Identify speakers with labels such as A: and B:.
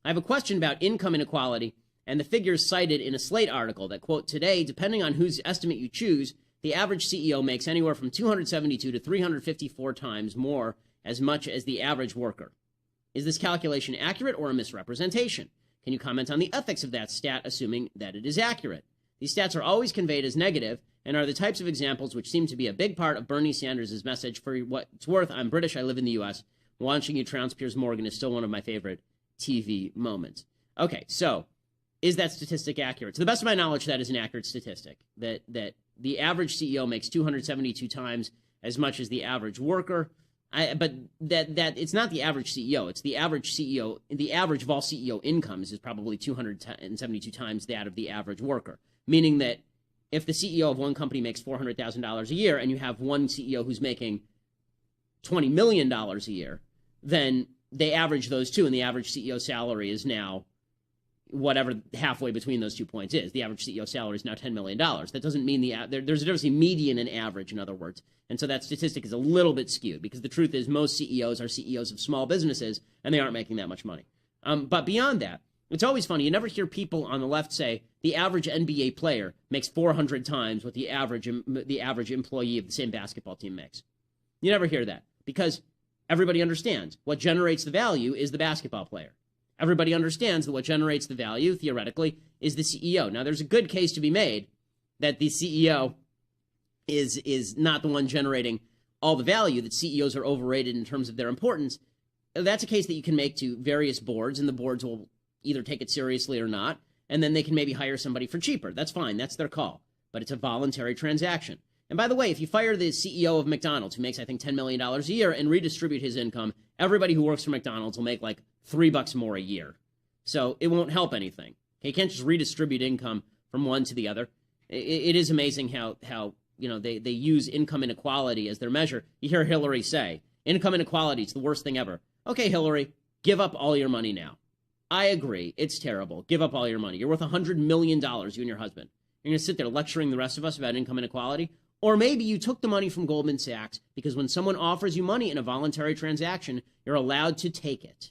A: I have a question about income inequality and the figures cited in a Slate article that, quote, today, depending on whose estimate you choose, the average CEO makes anywhere from 272 to 354 times more as much as the average worker. Is this calculation accurate or a misrepresentation? Can you comment on the ethics of that stat, assuming that it is accurate? These stats are always conveyed as negative and are the types of examples which seem to be a big part of Bernie Sanders' message. For what it's worth, I'm British, I live in the U.S. Watching you trounce Piers Morgan is still one of my favorite TV moments. Okay, so is that statistic accurate? To the best of my knowledge, that is an accurate statistic, that the average CEO makes 272 times as much as the average worker. But that it's not the average CEO. It's the average CEO. The average of all CEO incomes is probably 272 times that of the average worker, meaning that if the CEO of one company makes $400,000 a year and you have one CEO who's making $20 million a year, then they average those two, and the average CEO salary is now whatever halfway between those 2 points is. The average CEO salary is now $10 million. That doesn't mean there's a difference between median and average, in other words. And so that statistic is a little bit skewed because the truth is most CEOs are CEOs of small businesses and they aren't making that much money. But beyond that, it's always funny. You never hear people on the left say the average NBA player makes 400 times what the average employee of the same basketball team makes. You never hear that because everybody understands what generates the value is the basketball player. Everybody understands that what generates the value, theoretically, is the CEO. Now, there's a good case to be made that the CEO is not the one generating all the value, that CEOs are overrated in terms of their importance. That's a case that you can make to various boards, and the boards will either take it seriously or not, and then they can maybe hire somebody for cheaper. That's fine. That's their call. But it's a voluntary transaction. And by the way, if you fire the CEO of McDonald's, who makes, I think, $10 million a year, and redistribute his income, everybody who works for McDonald's will make like $3 more a year. So it won't help anything. Okay, you can't just redistribute income from one to the other. It is amazing how they use income inequality as their measure. You hear Hillary say, income inequality is the worst thing ever. Okay, Hillary, give up all your money now. I agree. It's terrible. Give up all your money. You're worth $100 million, you and your husband. You're going to sit there lecturing the rest of us about income inequality? Or maybe you took the money from Goldman Sachs because when someone offers you money in a voluntary transaction, you're allowed to take it.